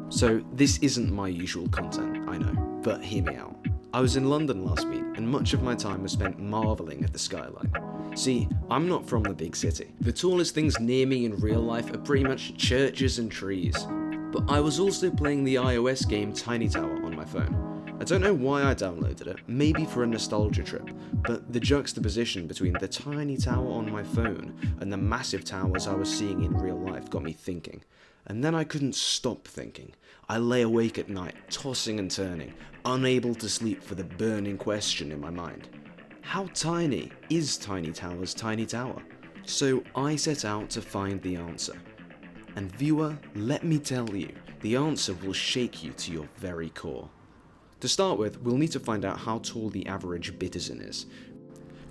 So this isn't my usual content, I know, but hear me out. I was in London last week, and much of my time was spent marvelling at the skyline. See, I'm not from the big city. The tallest things near me in real life are pretty much churches and trees. But I was also playing the iOS game Tiny Tower on my phone. I don't know why I downloaded it, maybe for a nostalgia trip, but the juxtaposition between the tiny tower on my phone and the massive towers I was seeing in real life got me thinking. And then I couldn't stop thinking. I lay awake at night, tossing and turning, unable to sleep for the burning question in my mind. How tiny is Tiny Tower's tiny tower? So I set out to find the answer. And viewer, let me tell you, the answer will shake you to your very core. To start with, we'll need to find out how tall the average Bitizen is.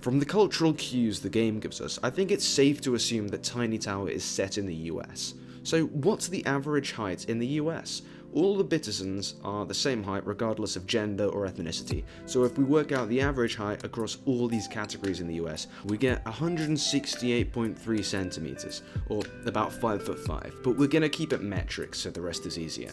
From the cultural cues the game gives us, I think it's safe to assume that Tiny Tower is set in the US. So what's the average height in the US? All the Bitizens are the same height regardless of gender or ethnicity, so if we work out the average height across all these categories in the US, we get 168.3 centimeters, or about 5'5", but we're gonna keep it metric so the rest is easier.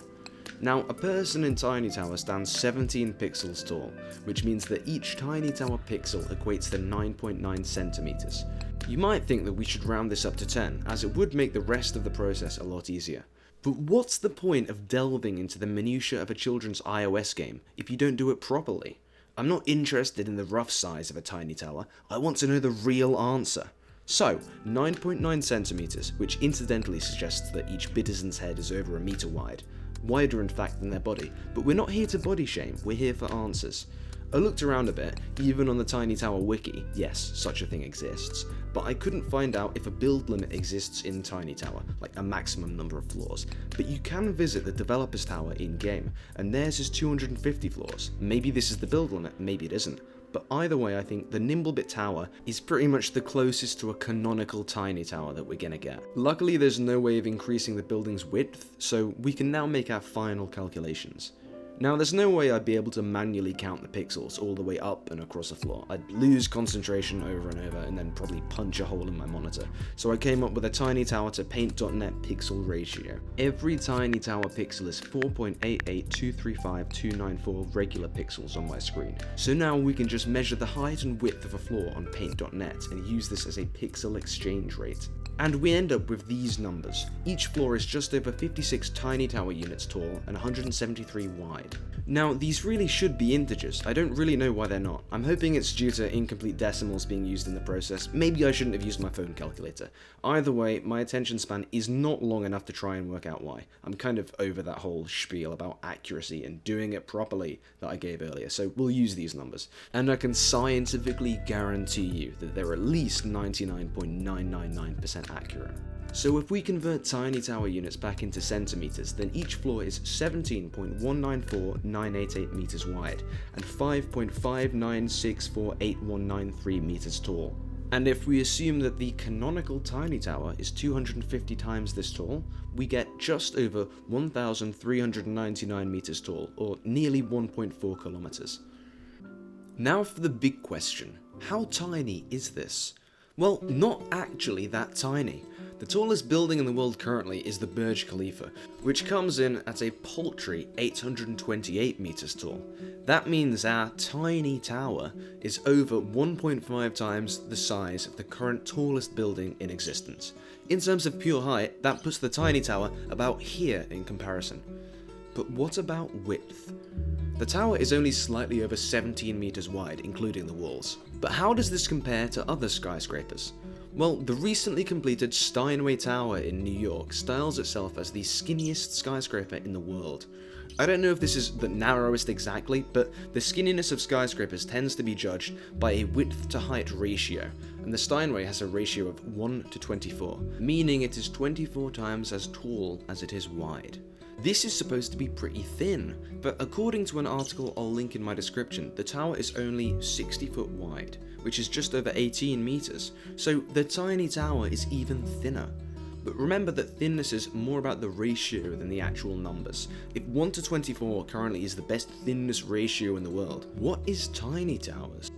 Now, a person in Tiny Tower stands 17 pixels tall, which means that each Tiny Tower pixel equates to 9.9 centimeters. You might think that we should round this up to 10, as it would make the rest of the process a lot easier. But what's the point of delving into the minutiae of a children's iOS game if you don't do it properly? I'm not interested in the rough size of a Tiny Tower, I want to know the real answer. So, 9.9 centimeters, which incidentally suggests that each Bitizen's head is over a meter wide. Wider in fact than their body, but we're not here to body shame, we're here for answers. I looked around a bit, even on the Tiny Tower wiki, yes, such a thing exists, but I couldn't find out if a build limit exists in Tiny Tower, like a maximum number of floors, but you can visit the developer's tower in-game, and theirs is 250 floors. Maybe this is the build limit, maybe it isn't. But either way, I think the Nimblebit tower is pretty much the closest to a canonical Tiny Tower that we're gonna get. Luckily, there's no way of increasing the building's width, so we can now make our final calculations. Now, there's no way I'd be able to manually count the pixels all the way up and across the floor. I'd lose concentration over and over and then probably punch a hole in my monitor. So I came up with a Tiny Tower to Paint.net pixel ratio. Every Tiny Tower pixel is 4.88235,294 regular pixels on my screen. So now we can just measure the height and width of a floor on Paint.net and use this as a pixel exchange rate. And we end up with these numbers. Each floor is just over 56 Tiny Tower units tall and 173 wide. Now, these really should be integers. I don't really know why they're not. I'm hoping it's due to incomplete decimals being used in the process. Maybe I shouldn't have used my phone calculator. Either way, my attention span is not long enough to try and work out why. I'm kind of over that whole spiel about accuracy and doing it properly that I gave earlier, so we'll use these numbers. And I can scientifically guarantee you that they're at least 99.999% accurate. So if we convert Tiny Tower units back into centimeters, then each floor is 17.194,988 meters wide and 5.59648193 meters tall. And if we assume that the canonical Tiny Tower is 250 times this tall, we get just over 1,399 meters tall, or nearly 1.4 kilometers. Now for the big question, how tiny is this? Well, not actually that tiny. The tallest building in the world currently is the Burj Khalifa, which comes in at a paltry 828 meters tall. That means our tiny tower is over 1.5 times the size of the current tallest building in existence. In terms of pure height, that puts the Tiny Tower about here in comparison. But what about width? The tower is only slightly over 17 meters wide, including the walls. But how does this compare to other skyscrapers? Well, the recently completed Steinway Tower in New York styles itself as the skinniest skyscraper in the world. I don't know if this is the narrowest exactly, but the skinniness of skyscrapers tends to be judged by a width to height ratio, and the Steinway has a ratio of 1 to 24, meaning it is 24 times as tall as it is wide. This is supposed to be pretty thin, but according to an article I'll link in my description, the tower is only 60 foot wide, which is just over 18 meters, so the Tiny Tower is even thinner. But remember that thinness is more about the ratio than the actual numbers. If 1 to 24 currently is the best thinness ratio in the world, what is Tiny Towers?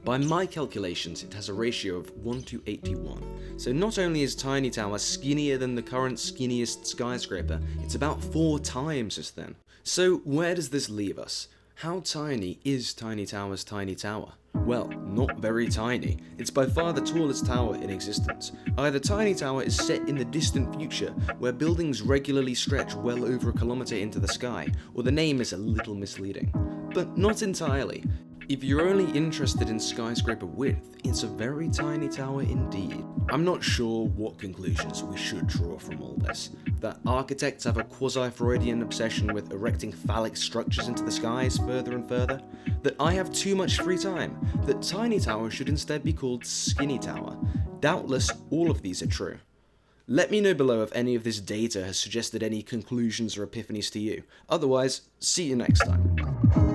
By my calculations, it has a ratio of 1 to 81. So not only is Tiny Tower skinnier than the current skinniest skyscraper, it's about 4 times as thin. So where does this leave us? How tiny is Tiny Tower's Tiny Tower? Well, not very tiny. It's by far the tallest tower in existence. Either Tiny Tower is set in the distant future, where buildings regularly stretch well over a kilometre into the sky, or the name is a little misleading. But not entirely. If you're only interested in skyscraper width, it's a very tiny tower indeed. I'm not sure what conclusions we should draw from all this. That architects have a quasi-Freudian obsession with erecting phallic structures into the skies further and further. That I have too much free time. That Tiny Tower should instead be called Skinny Tower. Doubtless, all of these are true. Let me know below if any of this data has suggested any conclusions or epiphanies to you. Otherwise, see you next time.